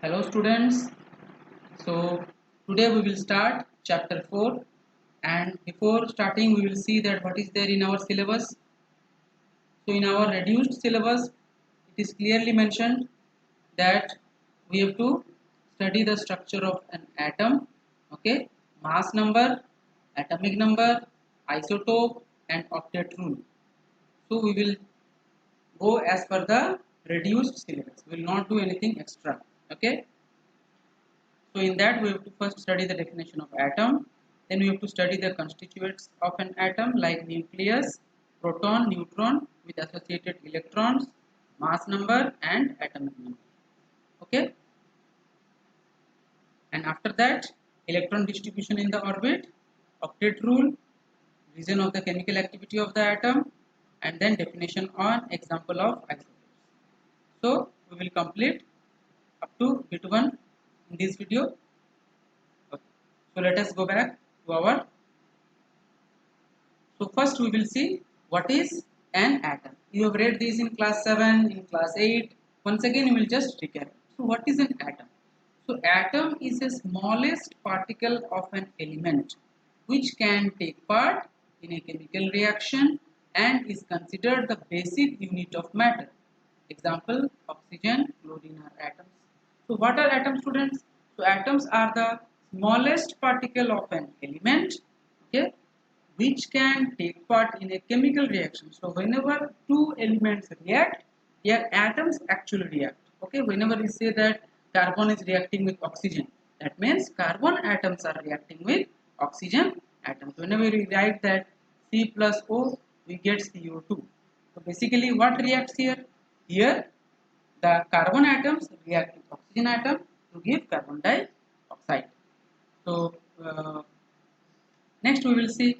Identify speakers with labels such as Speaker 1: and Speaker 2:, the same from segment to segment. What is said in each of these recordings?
Speaker 1: Hello students. So today we will start chapter 4, and before starting we will see that what is there in our syllabus. So in our reduced syllabus it is clearly mentioned that we have to study the structure of an atom, okay, mass number, atomic number, isotope and octet rule. So we will go as per the reduced syllabus. We will not do anything extra, okay. So in that we have to first study the definition of atom, then we have to study the constituents of an atom like nucleus, proton, neutron with associated electrons, mass number and atomic number. Okay, and after that electron distribution in the orbit, octet rule, reason of the chemical activity of the atom, and then definition on example of isotopes. So we will complete up to bit 1 in this video. Okay. So let us go back to our. So first we will see what is an atom. You have read this in class 7, in class 8. Once again you will just recap. So what is an atom? So atom is the smallest particle of an element which can take part in a chemical reaction and is considered the basic unit of matter. Example, oxygen, chlorine are atoms. So what are atoms, students? So atoms are the smallest particle of an element, okay, which can take part in a chemical reaction. So whenever two elements react, their atoms actually react. Okay, whenever we say that carbon is reacting with oxygen, that means carbon atoms are reacting with oxygen atoms. Whenever we write that C plus O, we get CO2. So basically what reacts here? Here the carbon atoms react with oxygen atom to give carbon dioxide. So next we will see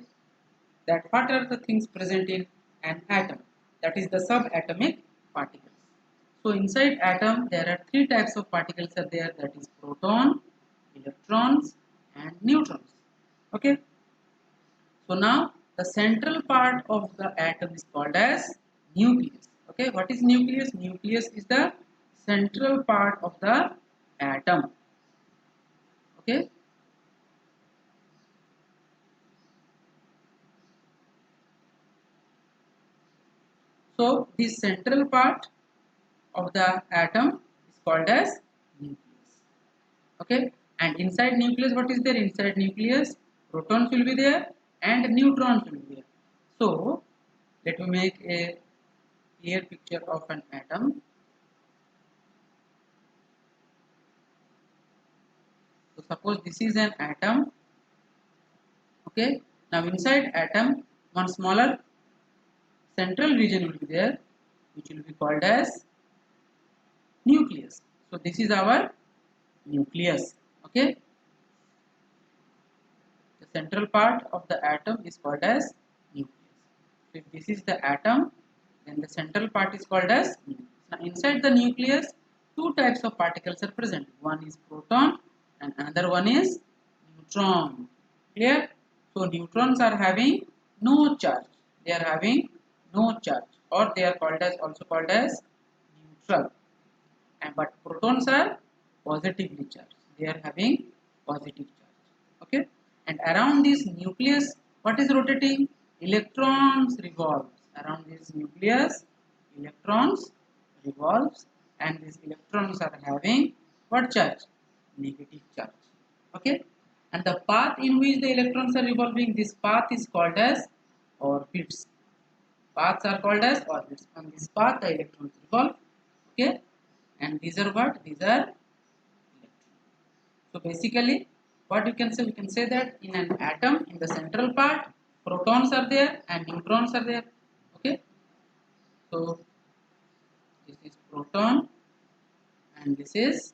Speaker 1: that what are the things present in an atom, that is the subatomic particles. So inside atom there are three types of particles are there, that is proton, electrons and neutrons. Okay, so now the central part of the atom is called as nucleus. Okay, what is nucleus? Nucleus is the central part of the atom. Okay, so this central part of the atom is called as nucleus. Okay, and inside nucleus what is there? Inside nucleus protons will be there and neutrons will be there. So let me make a clear picture of an atom. So suppose this is an atom. Okay, now inside atom one smaller central region will be there, which will be called as nucleus. So this is our nucleus. Okay, the central part of the atom is called as nucleus. So if this is the atom, then the central part is called as nucleus. Now inside the nucleus two types of particles are present. One is proton and another one is neutron. Clear? So neutrons are having no charge. They are having no charge, or they are called as also called as neutral. And but protons are positively charged. They are having positive charge. Okay. And around this nucleus, what is rotating? Electrons revolves. Around this nucleus, electrons revolves, and these electrons are having what charge? Negative charge. Okay, and the path in which the electrons are revolving, this path is called as orbits. Paths are called as orbits. On this path the electrons revolve. Okay, and these are what? These are electrons. So basically what you can say, we can say that in an atom, in the central part protons are there and neutrons are there. Okay, so this is proton and this is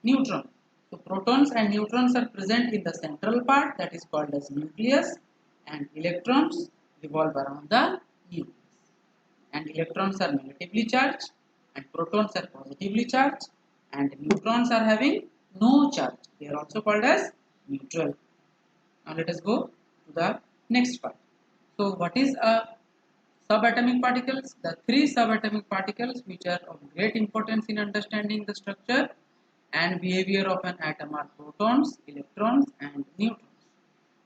Speaker 1: neutron. So protons and neutrons are present in the central part, that is called as nucleus, and electrons revolve around the nucleus. And electrons are negatively charged and protons are positively charged and neutrons are having no charge. They are also called as neutral. Now let us go to the next part. So what is a subatomic particles? The three subatomic particles which are of great importance in understanding the structure and behavior of an atom are protons, electrons and neutrons.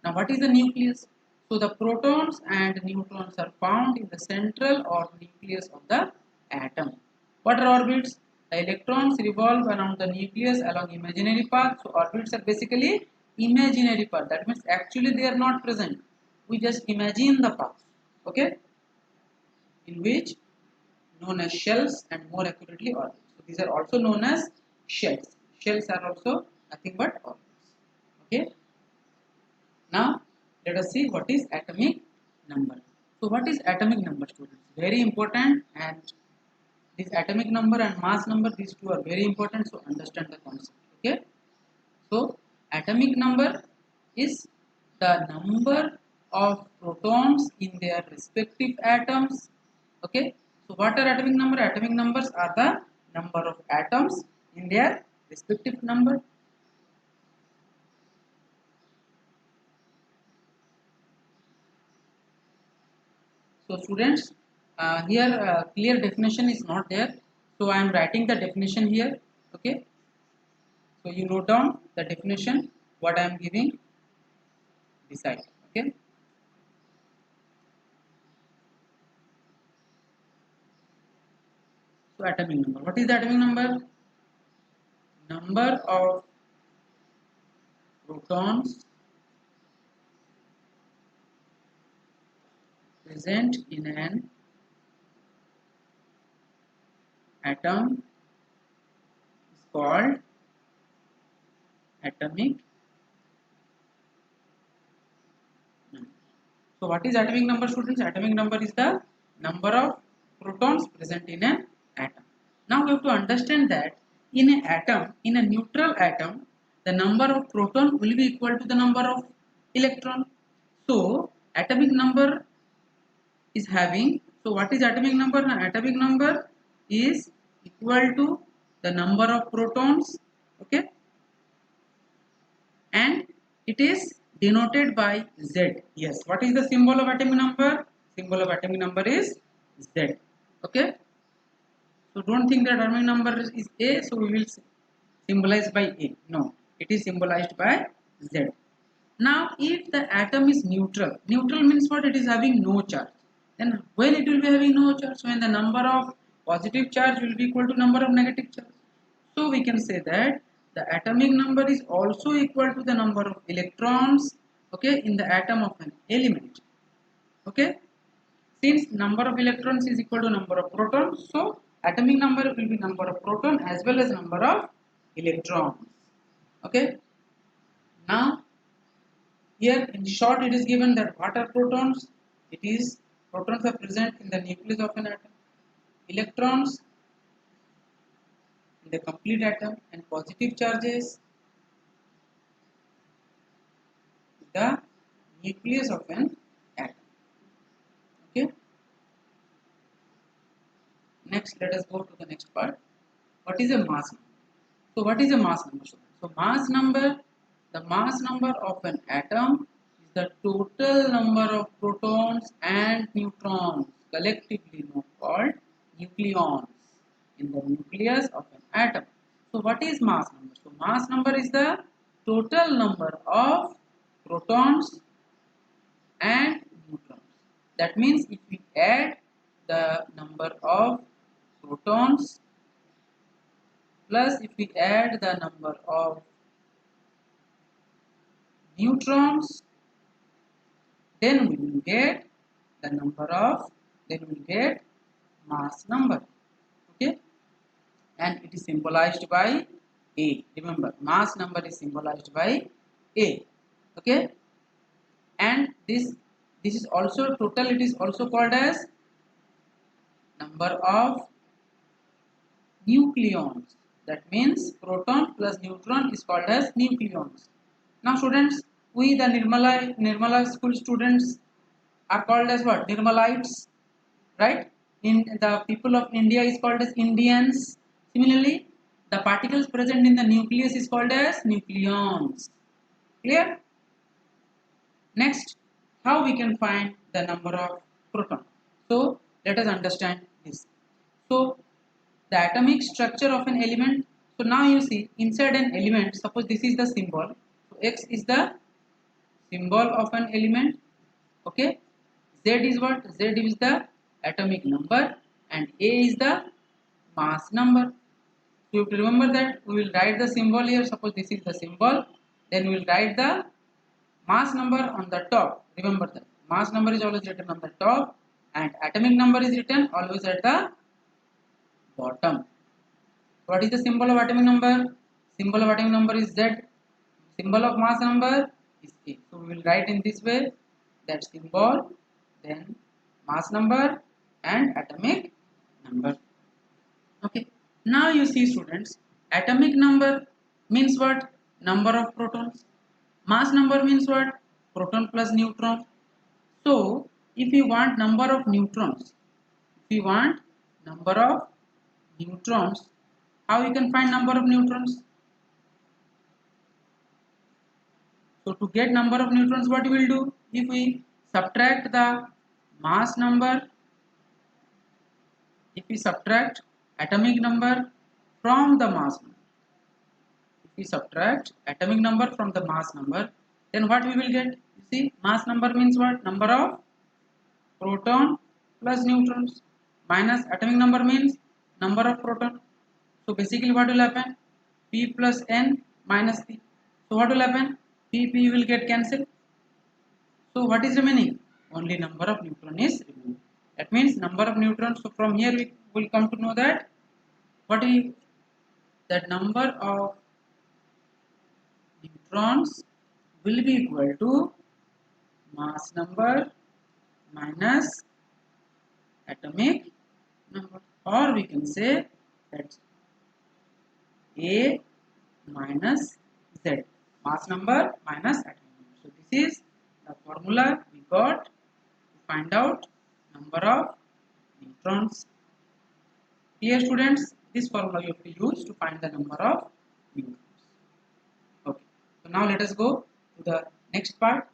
Speaker 1: Now what is the nucleus? So the protons and neutrons are found in the central or nucleus of the atom. What are orbits? The electrons revolve around the nucleus along imaginary paths. So orbits are basically imaginary path. That means actually they are not present. We just imagine the path. Okay? In which known as shells and more accurately orbits. So these are also known as shells. Shells are also nothing but orbits. Okay? Now let us see what is atomic number. So what is atomic number, students? Very important, and this atomic number and mass number, these two are very important, so understand the concept. Okay? So atomic number is the number of protons in their respective atoms. Okay? So what are atomic number? Atomic numbers are the number of atoms in their respective number. So students, here clear definition is not there. So I am writing the definition here. Okay. So you note down the definition what I am giving beside. Okay. So atomic number. What is the atomic number? Number of protons present in an atom is called atomic number. So what is atomic number, students? Atomic number is the number of protons present in an atom. Now we have to understand that in an atom, in a neutral atom, the number of proton will be equal to the number of electron. So atomic number is having, so what is atomic number? Now, atomic number is equal to the number of protons, okay, and it is denoted by Z. Yes, what is the symbol of atomic number? Symbol of atomic number is Z. Okay. So don't think that atomic number is A, so we will symbolize by A. No, it is symbolized by Z. Now, if the atom is neutral, neutral means what? It is having no charge. Then when it will be having no charge? When the number of positive charge will be equal to number of negative charge. So we can say that the atomic number is also equal to the number of electrons, okay, in the atom of an element. Okay. Since number of electrons is equal to number of protons, so atomic number will be number of proton as well as number of electrons. Okay. Now here in short it is given that what are protons? It is protons are present in the nucleus of an atom, electrons in the complete atom, and positive charges in the nucleus of an atom. Okay. Next, let us go to the next part. What is a mass number? So what is a mass number? So mass number, the mass number of an atom is the total number of protons and neutrons collectively called nucleons in the nucleus of an atom. So what is mass number? So mass number is the total number of protons and neutrons. That means if we add the number of protons plus if we add the number of neutrons, then we will get the number of, then we will get mass number. Okay, and it is symbolized by A. Remember, mass number is symbolized by A. Okay, and this is also total. It is also called as number of nucleons. That means proton plus neutron is called as nucleons. Now students, we the Nirmala school students are called as what? Nirmalites, right? In the people of India is called as Indians. Similarly, the particles present in the nucleus is called as nucleons. Clear? Next, how we can find the number of protons? So let us understand this. So the atomic structure of an element. So now you see inside an element, suppose this is the symbol. So X is the symbol of an element. Okay. Z is what? Z is the atomic number and A is the mass number. So you have to remember that we will write the symbol here. Suppose this is the symbol, then we will write the mass number on the top. Remember that mass number is always written on the top and atomic number is written always at the bottom. What is the symbol of atomic number? Symbol of atomic number is Z. Symbol of mass number is A. So we will write in this way, that symbol, then mass number and atomic number. Okay. Now you see students, atomic number means what? Number of protons. Mass number means what? Proton plus neutron. So if you want number of neutrons, how you can find number of neutrons? So to get number of neutrons, what we will do? If we subtract the mass number, if we subtract atomic number from the mass number, then what we will get? You see, mass number means what? Number of proton plus neutrons, minus atomic number means number of proton. So basically what will happen? P plus N minus P. So what will happen? P will get cancelled. So what is remaining? Only number of neutron is remaining. That means number of neutrons. So from here we will come to know that that number of neutrons will be equal to mass number minus atomic number, or we can say that A minus Z, mass number minus atomic number. So this is the formula we got to find out number of neutrons. Here students, this formula you have to use to find the number of neutrons. Okay. So now let us go to the next part.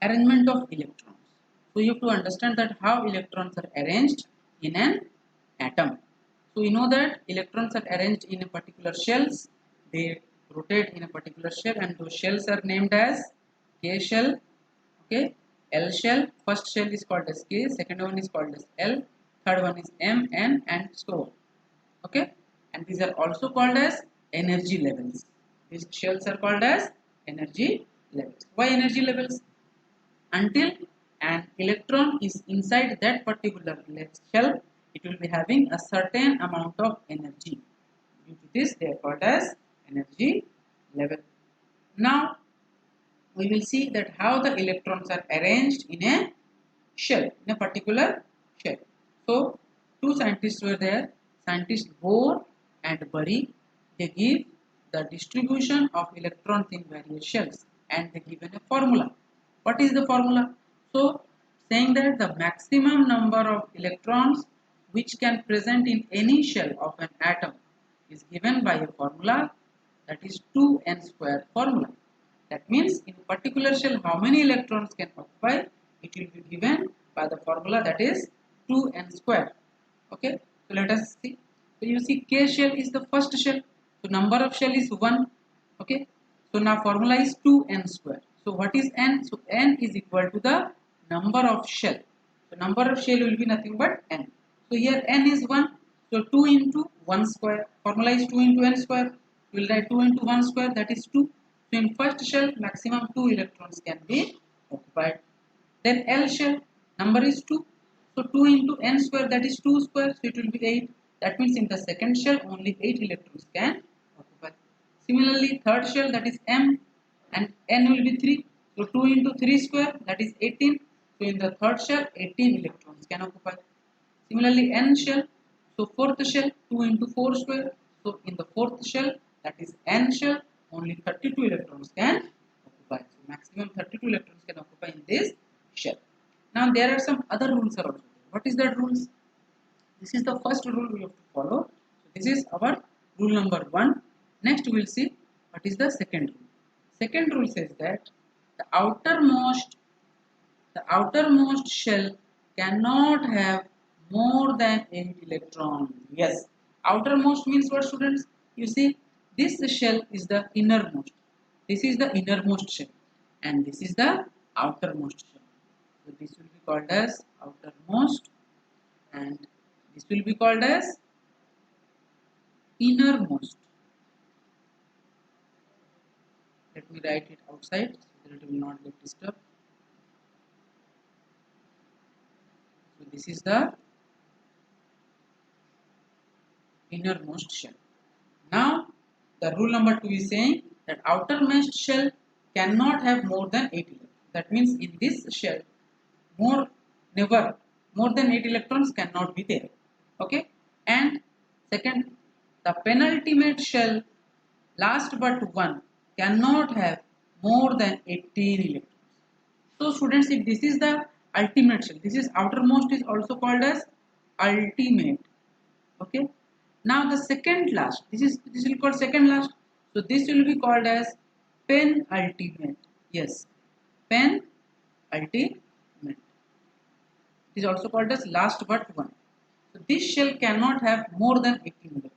Speaker 1: Arrangement of electrons. So you have to understand that how electrons are arranged in an atom. So you know that electrons are arranged in a particular shells. They rotate in a particular shell, and those shells are named as K shell, okay, L shell. First shell is called as K, second one is called as L, third one is M, N, and so on. Okay, and these are also called as energy levels. These shells are called as energy levels. Why energy levels? Until an electron is inside that particular shell, it will be having a certain amount of energy. Due to this, they are called as energy level. Now we will see that how the electrons are arranged in a shell, in a particular shell. So two scientists were there, scientists Bohr and Bury. They give the distribution of electrons in various shells, and they given a formula. What is the formula? So saying that the maximum number of electrons which can present in any shell of an atom is given by a formula, that is 2n square formula. That means in a particular shell how many electrons can occupy, it will be given by the formula, that is 2n square. Okay, so let us see. So you see K shell is the first shell, so number of shell is 1. Okay, so now formula is 2n square. So what is n? So n is equal to the number of shell. So number of shell will be nothing but n. So here n is 1. So 2 into 1 square. Formula is 2 into n square. We will write 2 into 1 square, that is 2. So in first shell maximum 2 electrons can be occupied. Then L shell number is 2. So 2 into n square, that is 2 square. So it will be 8. That means in the second shell only 8 electrons can occupy. Similarly third shell, that is M, and n will be 3. So 2 into 3 square, that is 18. So in the third shell 18 electrons can occupy. Similarly n shell, so fourth shell 2 into 4 square. So in the fourth shell, that is n shell, only 32 electrons can occupy. So maximum 32 electrons can occupy in this shell. Now there are some other rules also. What is that rules? This is the first rule we have to follow. So this is our rule number 1. Next we will see what is the second rule. Second rule says that the outermost shell cannot have more than 8 electrons. Yes, outermost means what, students? You see, this shell is the innermost. This is the innermost shell, and this is the outermost shell. So this will be called as outermost, and this will be called as innermost. Let me write it outside so that it will not get disturbed. So this is the innermost shell. Now the rule number 2 is saying that outermost shell cannot have more than 8 electrons. That means in this shell never more than 8 electrons cannot be there. Okay, and second, the penultimate shell, last but one, cannot have more than 18 electrons. So students, if this is the ultimate shell, this is outermost, is also called as ultimate. Okay, now the second last, this will be called second last, so this will be called as penultimate. Yes, penultimate. It is also called as last but one. So this shell cannot have more than 18 electrons.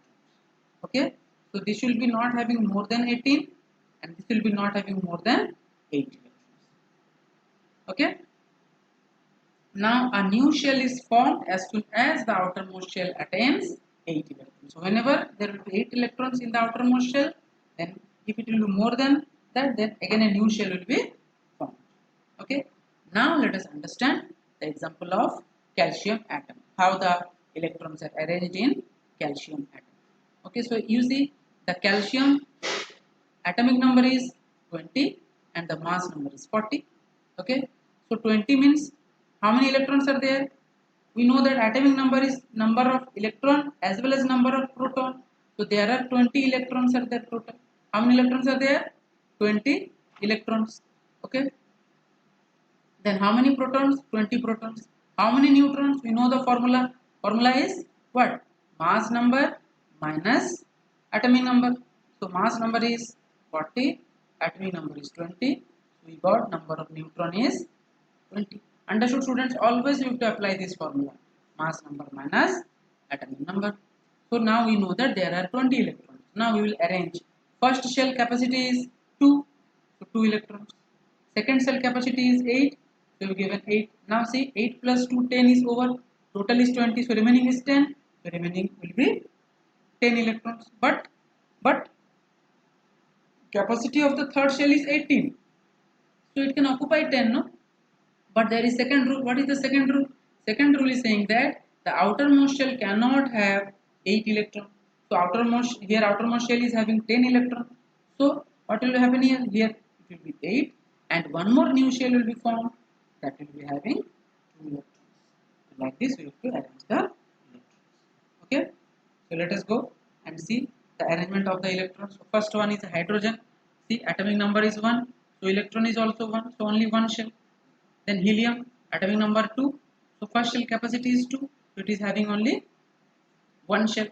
Speaker 1: Okay, so this will be not having more than 18, and this will be not having more than 8 electrons. Okay, now a new shell is formed as soon as the outermost shell attains 8 electrons. So whenever there will be 8 electrons in the outermost shell, then if it will be more than that, then again a new shell will be formed. Okay, now let us understand the example of calcium atom, how the electrons are arranged in calcium atom. Okay, so you see the calcium atomic number is 20 and the mass number is 40. Okay, so 20 means how many electrons are there? We know that atomic number is number of electron as well as number of proton. So there are 20 electrons are there total. How many electrons are there? 20 electrons. Okay, then how many protons? 20 protons. How many neutrons? We know the formula. Formula is what? Mass number minus atomic number. So mass number is 40, atomic number is 20. We got number of neutron is 20. Understood, students? Always you have to apply this formula. Mass number minus atomic number. So now we know that there are 20 electrons. Now we will arrange. First shell capacity is 2. So 2 electrons. Second cell capacity is 8. So we given 8. Now see 8 plus 2, 10 is over. Total is 20. So remaining is 10. So remaining will be 10 electrons. But capacity of the third shell is 18. So it can occupy 10, no? But there is second rule. What is the second rule? Second rule is saying that the outermost shell cannot have 8 electrons. So outermost shell is having 10 electrons. So what will happen here? Here it will be 8, and one more new shell will be formed that will be having 2 electrons. So like this we have to arrange the electrons. Okay. So let us go and see the arrangement of the electrons. So first one is hydrogen. See, atomic number is 1. So electron is also 1. So only one shell. Then helium, atomic number 2. So first shell capacity is 2. So it is having only one shell.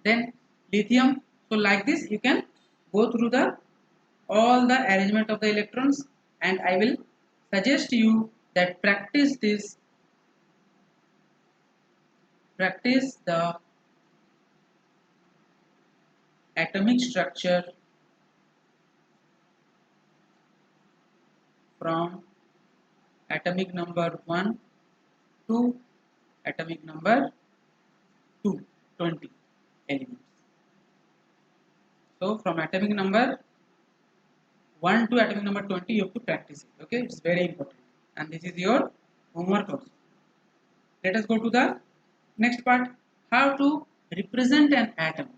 Speaker 1: Then lithium. So like this you can go through all the arrangement of the electrons, and I will suggest you that practice the atomic structure from atomic number 1 to atomic number 2, 20 elements. So from atomic number 1 to atomic number 20 you have to practice it. Okay, it's very important, and this is your homework also. Let us go to the next part, how to represent an atom.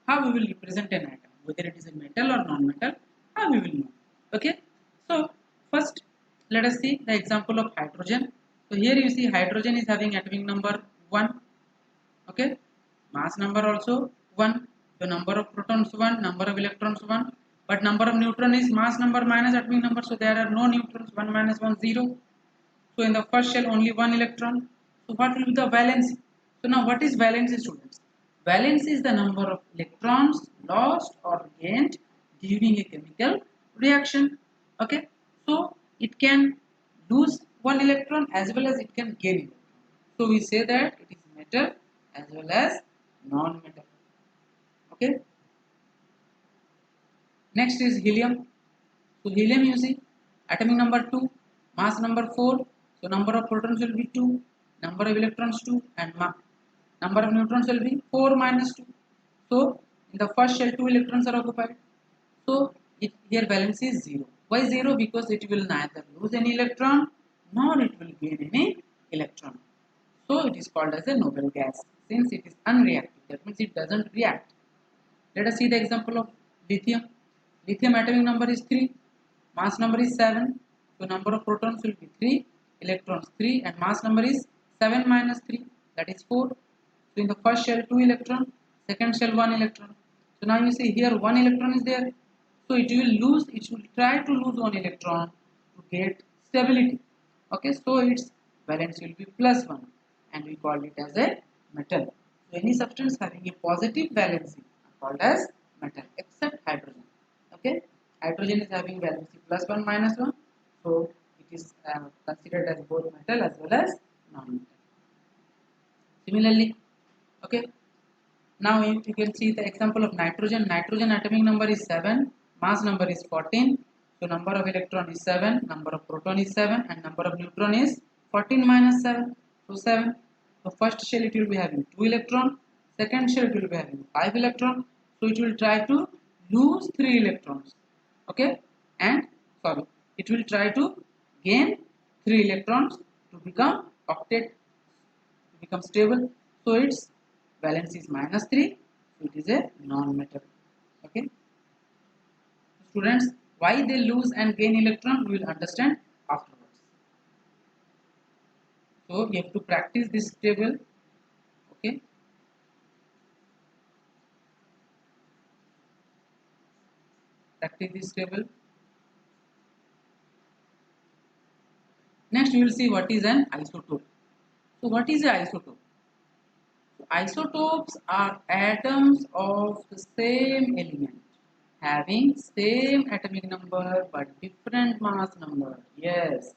Speaker 1: How we will represent an atom, whether it is a metal or non-metal, how we will know. Okay, so first let us see the example of hydrogen. So here you see hydrogen is having atomic number 1. Okay, mass number also 1. So number of protons 1, number of electrons 1, but number of neutron is mass number minus atomic number. So there are no neutrons. 1 minus 1 0. So in the first shell only 1 electron. So what will be the valency? So now what is valency, students? Valence is the number of electrons lost or gained during a chemical reaction. Okay, so it can lose one electron as well as it can gain it. So we say that it is metal as well as non-metal. Okay. Next is helium. So helium you see atomic number 2, mass number 4. So number of protons will be 2, number of electrons 2, and number of neutrons will be 4 minus 2. So in the first shell 2 electrons are occupied. So here valence is 0. Why 0? Because it will neither lose any electron nor it will gain any electron. So it is called as a noble gas since it is unreactive. That means it doesn't react. Let us see the example of lithium. Lithium atomic number is 3, mass number is 7. So number of protons will be 3, electrons 3, and mass number is 7 minus 3, that is 4. So in the first shell 2 electron, second shell 1 electron. So now you see here 1 electron is there. So it will try to lose 1 electron to get stability. Okay, so its valence will be plus 1 and we call it as a metal. So any substance having a positive valency are called as metal except hydrogen. Okay, hydrogen is having valency plus 1 minus 1. So it is considered as both metal as well as non-metal. Similarly, okay, now you can see the example of nitrogen. Nitrogen atomic number is 7, mass number is 14. So number of electron is 7, number of proton is 7, and number of neutron is 14 minus 7. So 7. The first shell it will be having 2 electron, second shell it will be having 5 electron. So it will try to lose 3 electrons. Okay, and sorry, it will try to gain 3 electrons to become octet, to become stable. So its valence is minus 3, so it is a non-metal. Okay, students, why they lose and gain electron we will understand afterwards. So you have to practice this table. Okay, practice this table. Next we will see what is an isotope. So what is an isotope? Isotopes are atoms of the same element having same atomic number but different mass number. Yes.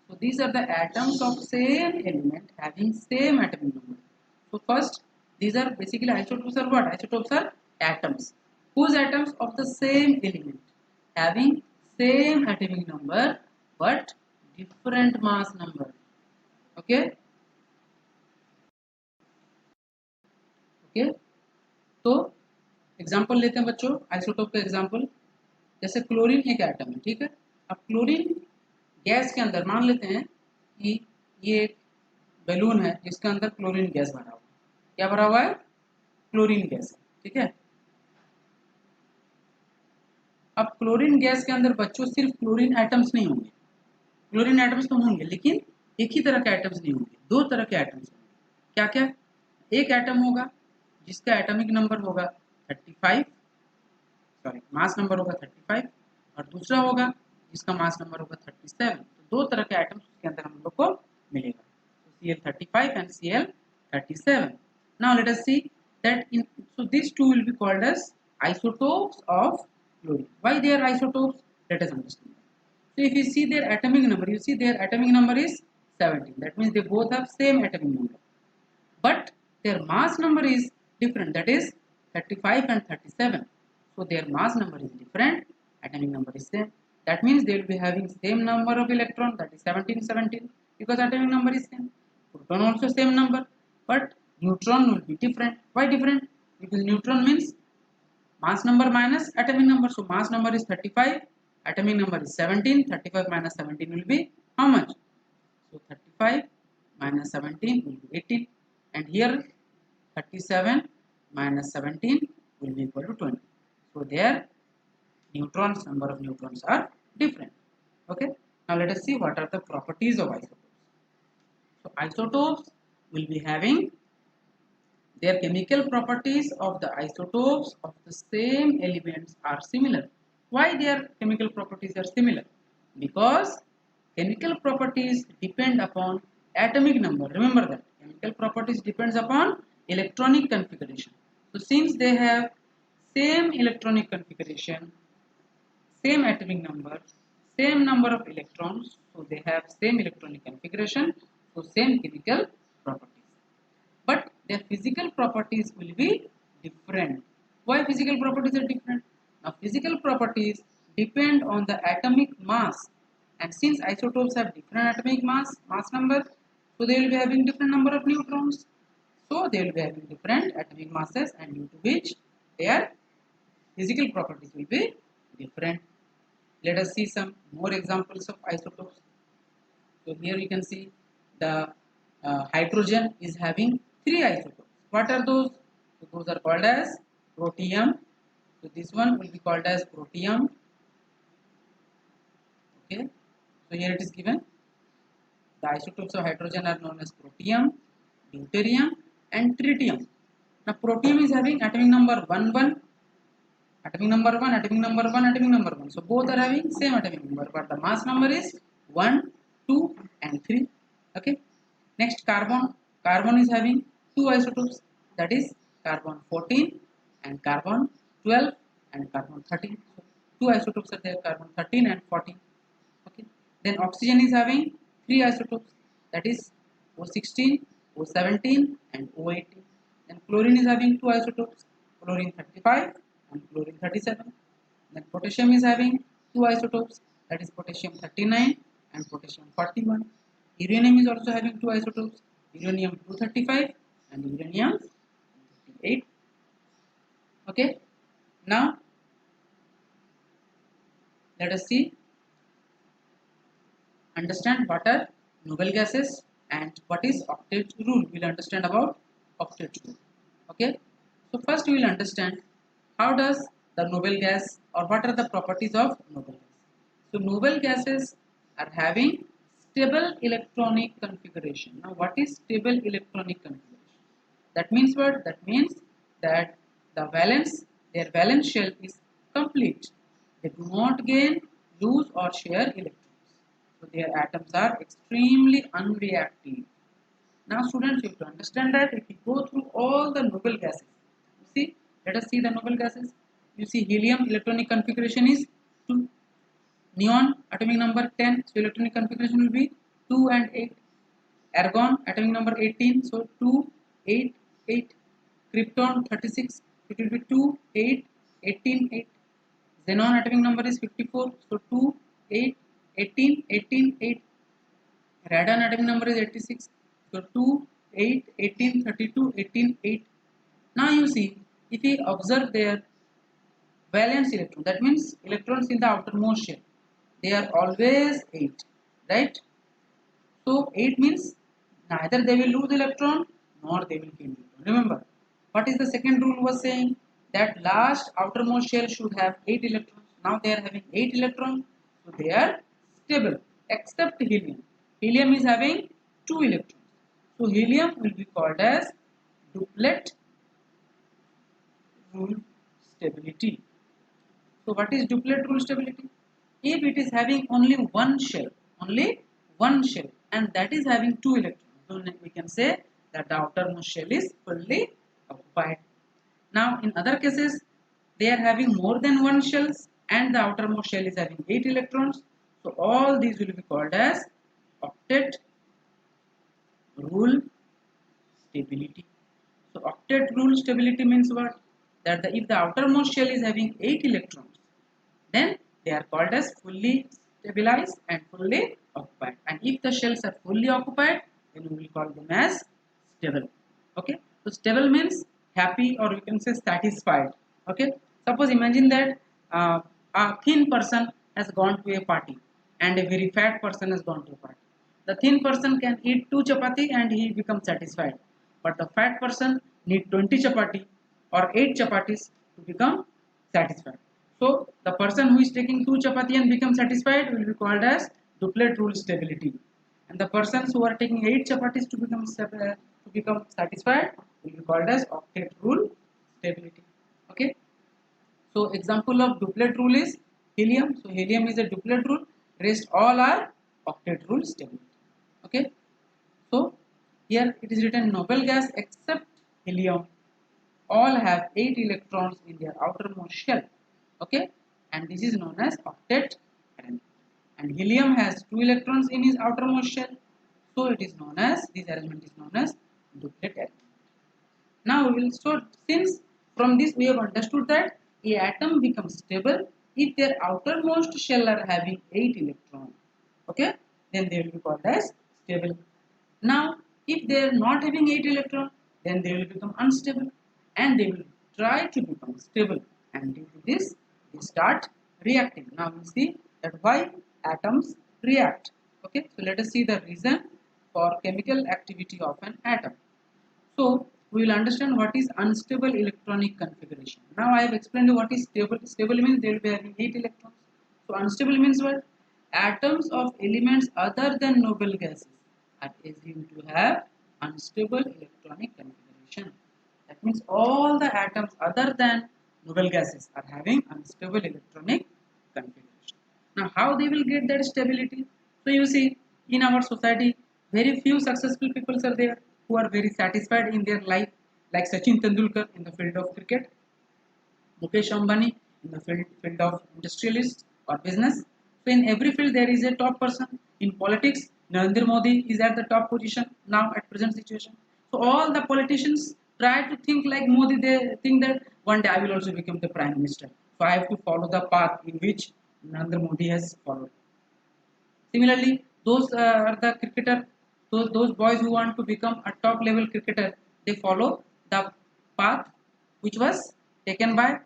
Speaker 1: So these are the atoms of same element having same atomic number. So first, these are basically isotopes are what? Isotopes are atoms. Whose atoms of the same element having same atomic number but different mass number. Okay. Okay. तो example लेते हैं बच्चों isotope का example जैसे chlorine एक atom है ठीक है अब क्लोरीन गैस के अंदर मान लेते हैं कि ये एक बैलून है जिसके अंदर क्लोरीन गैस भरा हुआ है क्या भरा हुआ है क्लोरीन गैस ठीक है अब क्लोरीन गैस के अंदर बच्चों सिर्फ क्लोरीन एटम्स नहीं होंगे क्लोरीन एटम्स तो होंगे लेकिन एक ही तरह के एटम्स नहीं होंगे दो तरह के एटम्स होंगे क्या क्या एक एटम होगा जिसका एटॉमिक नंबर होगा 35 सॉरी मास नंबर होगा 35 और दूसरा होगा जिसका मास नंबर होगा 37 तो दो तरह के एटम्स उसके अंदर हम लोग को मिलेगा तो Cl35 and Cl37 now let us see that so these two will be called as isotopes of chlorine why they are isotopes let us understand so if you see their atomic number you see their atomic number is 17 that means they both have same atomic number but their mass number is different that is 35 and 37 so their mass number is different atomic number is same that means they will be having same number of electron that is 17 because atomic number is same proton also same number but neutron will be different why different because neutron means mass number minus atomic number so mass number is 35 atomic number is 17 35 minus 17 will be how much so 35 minus 17 will be 18 and here 37 minus 17 will be equal to 20 so their neutrons number of neutrons are different okay now let us see what are the properties of isotopes so isotopes will be having their chemical properties of the isotopes of the same elements are similar why their chemical properties are similar because chemical properties depend upon atomic number remember that chemical properties depends upon electronic configuration so since they have same electronic configuration same atomic number same number of electrons so they have same electronic configuration so same chemical properties, but their physical properties will be different. Why physical properties are different? Now physical properties depend on the atomic mass, and since isotopes have different atomic mass number, so they will be having different number of neutrons. So they will be having different atomic masses, and due to which their physical properties will be different. Let us see some more examples of isotopes. So here you can see the hydrogen is having three isotopes. What are those? So those are called as protium. So this one will be called as protium. Okay. So here it is given. The isotopes of hydrogen are known as protium, deuterium, and tritium. Now protium is having atomic number 1 1, atomic number 1, atomic number 1, atomic number 1. So both are having same atomic number, but the mass number is 1, 2, and 3. Okay. Next carbon. Carbon is having two isotopes, that is carbon 14 and carbon 12 and carbon 13. So two isotopes are there, carbon 13 and 14. Okay. Then oxygen is having three isotopes, that is O16, O17 and O18. Then chlorine is having two isotopes, chlorine 35 and chlorine 37. Then potassium is having two isotopes, that is potassium 39 and potassium 41. Uranium is also having two isotopes, uranium 235 and uranium 58. Okay. Now let us see, understand what are noble gases and what is octet rule. We will understand about octet rule. Okay. So first we will understand how does the noble gas, or what are the properties of noble gas. So noble gases are having stable electronic configuration. Now what is stable electronic configuration? That means what? That means that their valence shell is complete. They do not gain, lose or share electrons. So their atoms are extremely unreactive. Now students, you have to understand that if you go through all the noble gases, you see, let us see the noble gases. You see helium electronic configuration is 2. Neon atomic number 10, so electronic configuration will be 2 and 8. Argon atomic number 18, so 2, 8, 8. Krypton 36, it will be 2, 8, 18, 8. Xenon atomic number is 54, so 2, 8, 18, 18, 8. Radon atomic number is 86, so 2, 8, 18, 32, 18, 8. Now you see, if we observe their valence electron, that means electrons in the outermost shell, they are always 8, right? So 8 means neither they will lose electron nor they will gain electron. Remember, what is the second rule was saying? That last outermost shell should have 8 electrons. Now they are having 8 electrons, so they are stable except helium. Helium is having 2 electrons. So helium will be called as duplet rule stability. So what is duplet rule stability? If it is having only one shell, and that is having 2 electrons, then we can say that the outermost shell is fully occupied. Now in other cases, they are having more than one shells and the outermost shell is having 8 electrons. So all these will be called as octet rule stability. So octet rule stability means what? That if the outermost shell is having 8 electrons, then they are called as fully stabilized and fully occupied. And if the shells are fully occupied, then we will call them as stable. Okay. So stable means happy, or you can say satisfied. Okay. Suppose imagine that a thin person has gone to a party and a very fat person has gone to a party. The thin person can eat 2 chapati and he becomes satisfied, but the fat person need 20 chapati or 8 chapatis to become satisfied. So the person who is taking 2 chapati and becomes satisfied will be called as duplet rule stability, and the persons who are taking 8 chapatis to become satisfied will be called as octet rule stability. Okay. So example of duplet rule is helium. So helium is a duplet rule. Rest all are octet rule stability. Okay. So here it is written noble gas except helium all have 8 electrons in their outermost shell. Okay. And this is known as octet element. And helium has 2 electrons in his outermost shell. So it is known as, this arrangement is known as duplet arrangement. Now we will, so since from this we have understood that a atom becomes stable if their outermost shell are having 8 electrons. Okay, then they will be called as stable. Now if they are not having 8 electrons, then they will become unstable and they will try to become stable, and due to this they start reacting. Now we see that why atoms react. Okay, so let us see the reason for chemical activity of an atom. So we will understand what is unstable electronic configuration. Now I have explained you what is stable. Stable means they will be having 8 electrons. So unstable means what? Atoms of elements other than noble gases are assumed to have unstable electronic configuration. That means all the atoms other than noble gases are having unstable electronic configuration. Now how they will get that stability? So you see, in our society very few successful people are there who are very satisfied in their life, like Sachin Tendulkar in the field of cricket, Mukesh Ambani in the field of industrialist or business. So in every field there is a top person. In politics, Narendra Modi is at the top position now at present situation. So all the politicians try to think like Modi. They think that one day I will also become the prime minister. So I have to follow the path in which Narendra Modi has followed. Similarly, those are the cricketer, those boys who want to become a top level cricketer, they follow the path which was taken by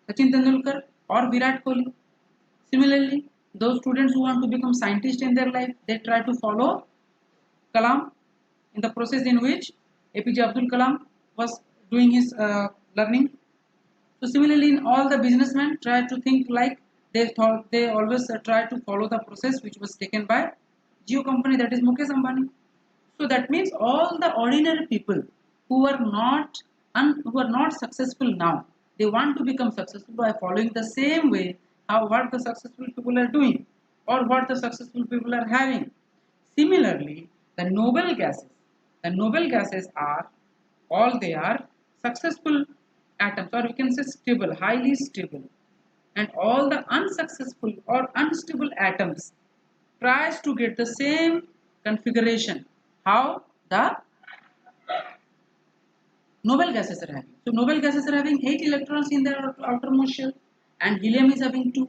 Speaker 1: Sachin Tendulkar or Virat Kohli. Similarly, those students who want to become scientists in their life, they try to follow Kalam in the process in which APJ Abdul Kalam was doing his learning. So similarly, in all the businessmen try to think like they thought, they always try to follow the process which was taken by Jio company, that is Mukesh Ambani. So that means all the ordinary people who are not successful now, they want to become successful by following the same way how what the successful people are doing or what the successful people are having. Similarly, the noble gases are all they are successful atoms, or we can say stable, highly stable, and all the unsuccessful or unstable atoms tries to get the same configuration how the noble gases are having. So noble gases are having 8 electrons in their outermost shell and helium is having 2.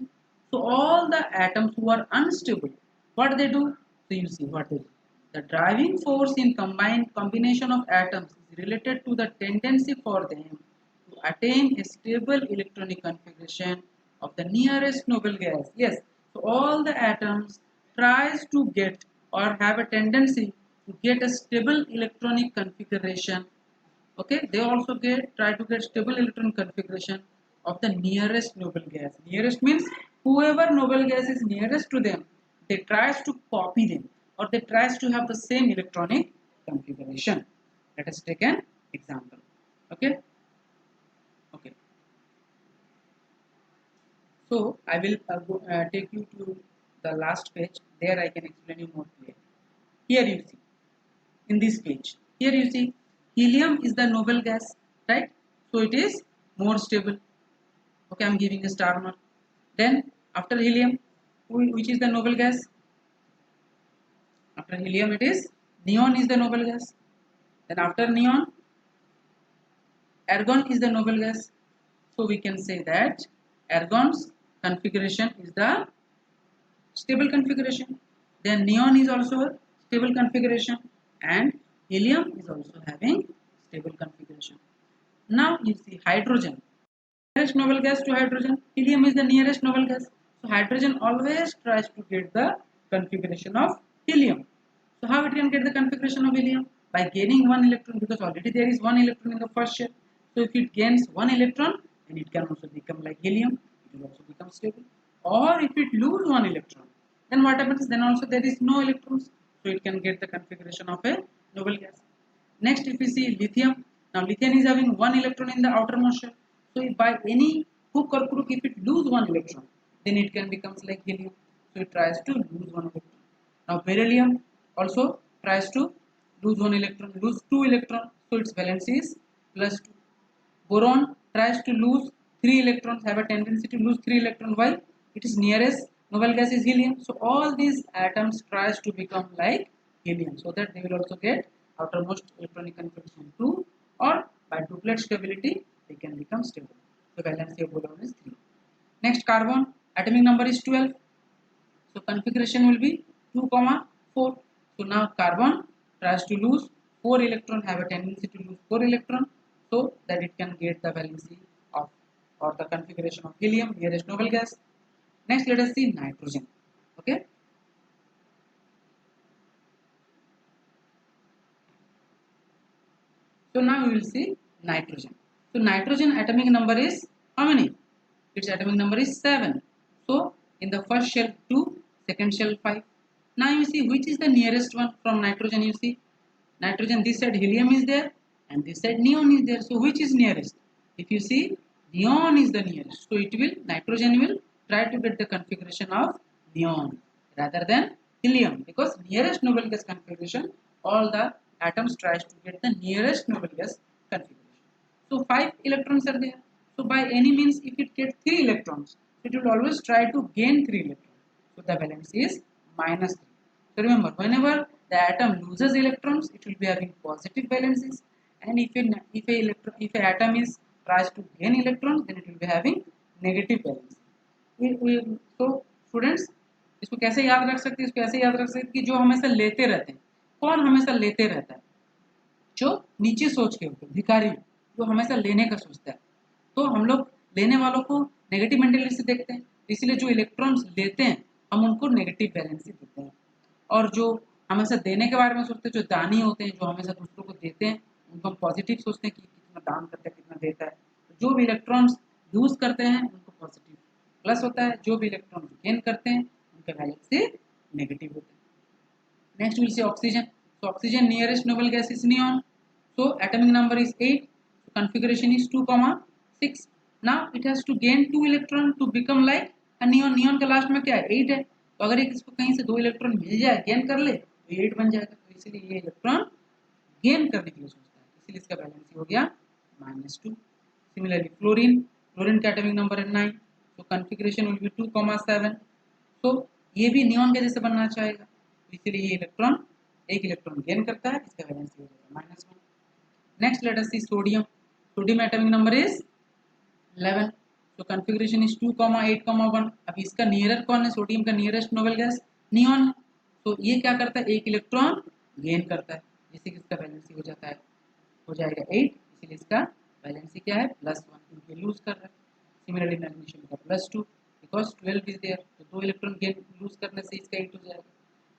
Speaker 1: So all the atoms who are unstable, what they do? So you see what they do. The driving force in combined combination of atoms is related to the tendency for them to attain a stable electronic configuration of the nearest noble gas. Yes, so all the atoms tries to get or have a tendency to get a stable electronic configuration. Okay, they also try to get stable electron configuration of the nearest noble gas. Nearest means whoever noble gas is nearest to them, they tries to copy them or they tries to have the same electronic configuration. Let us take an example. Okay, okay, so I will take you to the last page. There I can explain you more clearly. Here you see, in this page, here you see helium is the noble gas, right? So it is more stable. Okay, I'm giving a star mark. Then after helium, which is the noble gas? After helium it is neon is the noble gas. Then after neon, argon is the noble gas. So we can say that argon's configuration is the stable configuration. Then neon is also stable configuration and helium is also having stable configuration. Now you see hydrogen, nearest noble gas to hydrogen, helium is the nearest noble gas. So hydrogen always tries to get the configuration of helium. So how it can get the configuration of helium? By gaining one electron, because already there is one electron in the first shell. So if it gains one electron, then it can also become like helium. It will also become stable. Or if it lose one electron, then what happens? Then also there is no electrons. So it can get the configuration of a noble gas. Next, if we see lithium, now lithium is having one electron in the outermost shell. So if by any hook or crook, if it lose one electron, then it can becomes like helium. So it tries to lose one electron. Now beryllium also tries to lose one electron, lose two electrons. So its valency is +2. Boron tries to lose 3 electrons, have a tendency to lose 3 electrons. Why? It is nearest noble gas is helium. So all these atoms tries to become like helium, so that they will also get outermost electronic configuration 2, or by duplet stability they can become stable. So valency of boron is 3. Next, carbon atomic number is 12, so configuration will be 2, 4. So now carbon tries to lose 4 electron, have a tendency to lose 4 electron, so that it can get the valency of or the configuration of helium, nearest noble gas. Next, let us see nitrogen. Okay. So now we will see nitrogen. So nitrogen atomic number is how many? Its atomic number is 7. So in the first shell 2, second shell 5. Now you see which is the nearest one from nitrogen. You see nitrogen, this side helium is there and this side neon is there. So which is nearest? If you see, neon is the nearest. So it will, nitrogen will try to get the configuration of neon rather than helium, because nearest noble gas configuration, all the atoms tries to get the nearest noble gas configuration. So 5 electrons are there. So by any means, if it gets 3 electrons, it will always try to gain 3 electrons. So the valence is minus 3. So remember, whenever the atom loses electrons, it will be having positive valencies, and if a atom is tries to gain electrons, then it will be having negative valency. So students, इसको कैसे याद रख सकते हैं? इसको ऐसे याद रख सकते हैं कि जो हमेशा लेते रहते हैं, कौन हमेशा लेते रहता है? जो नीचे सोच के होते हैं, भिखारी, जो हमेशा लेने का सोचता है। तो हम लोग लेने वालों को नेगेटिव मेंटेलिटी से देखते हैं, इसलिए जो इलेक्ट्रॉन्स लेते हैं हम उनको नेगेटिव वैलेंसी देते हैं, और जो हमेशा देने के बारे में सोचते हैं, जो दानी होते हैं, जो हमेशा दूसरों को देते हैं, उनको हम पॉजिटिव सोचते हैं कि कितना दान करता है, कितना देता है। तो जो भी इलेक्ट्रॉन्स यूज करते हैं उनको पॉजिटिव प्लस होता है, जो भी इलेक्ट्रॉन गेन करते हैं उनका वैलेंसी नेगेटिव होता है। Next will see oxygen. So oxygen nearest noble gas is neon. So atomic number is 8. So configuration is 2, 6. Now it has to gain 2 electron to become like a neon. Neon का last में क्या है? 8 है. तो अगर इसको कहीं से 2 इलेक्ट्रॉन मिल जाए, गेन कर ले, तो 8 बन जाएगा. तो इसीलिए ये इलेक्ट्रॉन गेन करने के लिए सोचता है, इसीलिए इसका वैलेंसी हो गया -2. सिमिलरली फ्लोरीन, फ्लोरीन का एटॉमिक नंबर है 9. तो कॉन्फ़िगरेशन विल बी 2, 7. तो ये भी नियॉन के जैसे बनना चाहेगा, इसीलिए ये इलेक्ट्रॉन एक इलेक्ट्रॉन गेन करता है, इसका वैलेंसी हो जाएगा -1. Next let us see sodium. Sodium atomic number is 11. तो कॉन्फ़िगरेशन इज 2, 8, 1. अब इसका नियरर कौन है? सोडियम का नियरेस्ट नोबल गैस नियॉन है. तो ये क्या करता है? एक इलेक्ट्रॉन गेन करता है, जिससे कि इसका वैलेंसी हो जाता है, हो जाएगा 8. इसलिए इसका वैलेंसी क्या है? +1, क्योंकि लूज कर रहा है. सिमिलरली मैग्नीशियम का +2, बिकॉज 12 इज देयर, तो 2 इलेक्ट्रॉन गेन लूज करने से इसका 8 हो जाएगा.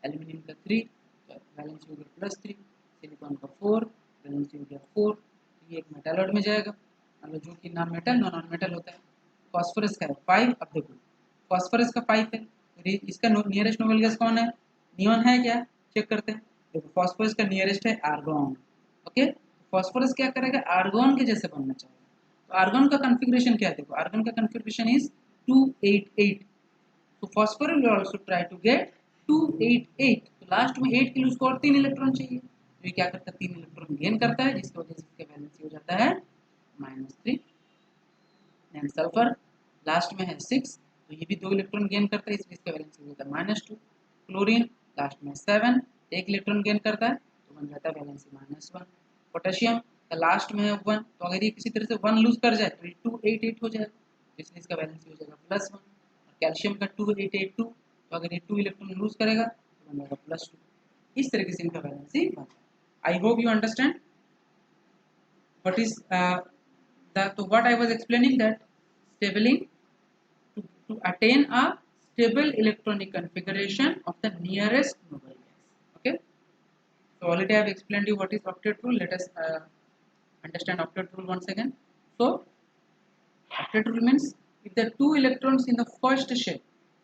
Speaker 1: एल्यूमिनियम का 3, तो वैलेंसी हो गया +3. सिलिकॉन का 4, वैलेंसी हो गया 4. ये एक मेटालॉइड में जाएगा, मतलब जो कि नॉन मेटल नॉन मेटल होता है. फॉस्फोरस का है 5. अब देखो फॉस्फोरस का 5 है, इसका नियरेस्ट नोबल गैस कौन है? नियॉन है क्या? चेक करते हैं. देखो फॉस्फोरस का नियरेस्ट है आर्गॉन. ओके, फॉस्फोरस क्या करेगा? आर्गॉन के जैसे बनना चाहेगा. तो आर्गॉन का कॉन्फ़िगरेशन क्या है? देखो आर्गॉन का कॉन्फ़िगरेशन इज 288. तो phosphorus will also try to get 288. तो लास्ट में 8 के लिए उसको और 3 इलेक्ट्रॉन चाहिए, तो ये क्या करता है? 3 इलेक्ट्रॉन गेन करता है, जिसकी वजह से इसका वैलेंसी हो जाता है -3. देन सल्फर लास्ट में है 6, तो ये भी 2 इलेक्ट्रॉन गेन करता है, इसलिए इसका वैलेंसी हो जाता है -2. क्लोरीन लास्ट में 7, 1 इलेक्ट्रॉन गेन करता है, तो बन जाता है वैलेंसी -1. पोटेशियम का लास्ट में है 1, तो अगर ये किसी तरह से 1 लूज कर जाए तो ये 288 हो जाएगा, इसलिए इसका वैलेंसी हो जाएगा +1. और कैल्शियम का 2882, तो अगर ये 2 इलेक्ट्रॉन लूज करेगा तो बन जाएगा +2. इस तरीके से इनका वैलेंसी बनता है. I hope you understand what is so what I was explaining, that stabling to attain a stable electronic configuration of the nearest noble gas. Okay, so already I have explained you what is octet rule. Let us understand octet rule once again. So octet rule means if there are 2 electrons in the first shell,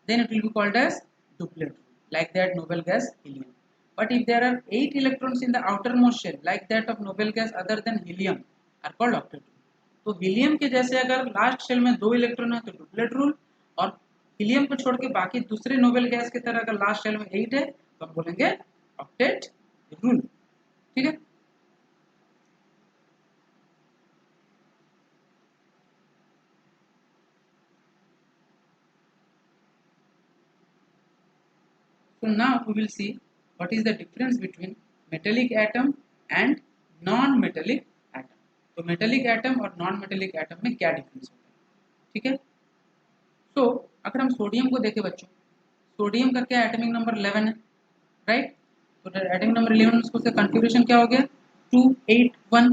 Speaker 1: then it will be called as duplet rule, like that noble gas helium. But if there are 8 electrons in the outermost shell, like that of noble gas other than helium, are called octet rule. तो helium के जैसे अगर last shell में 2 electron है तो duplet rule, और helium को छोड़ के बाकी दूसरे नोबेल गैस की तरह अगर लास्ट शेल में 8 है तो हम बोलेंगे ऑक्टेट रूल. ठीक है. So now we will see what is the difference between metallic atom and non metallic atom. तो मेटेलिक एटम और नॉन मेटेलिक एटम में क्या डिफरेंस होता है, ठीक है। तो अगर हम सोडियम को देखें बच्चों, सोडियम का क्या एटॉमिक नंबर 11 है, राइट। तो एटॉमिक नंबर 11 उसका कॉन्फ़िगरेशन क्या हो गया 281,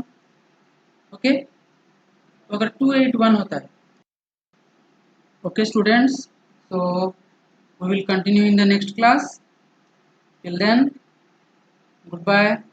Speaker 1: ओके। तो अगर 281 होता है, okay students, so we will continue in the next class. Till then, goodbye.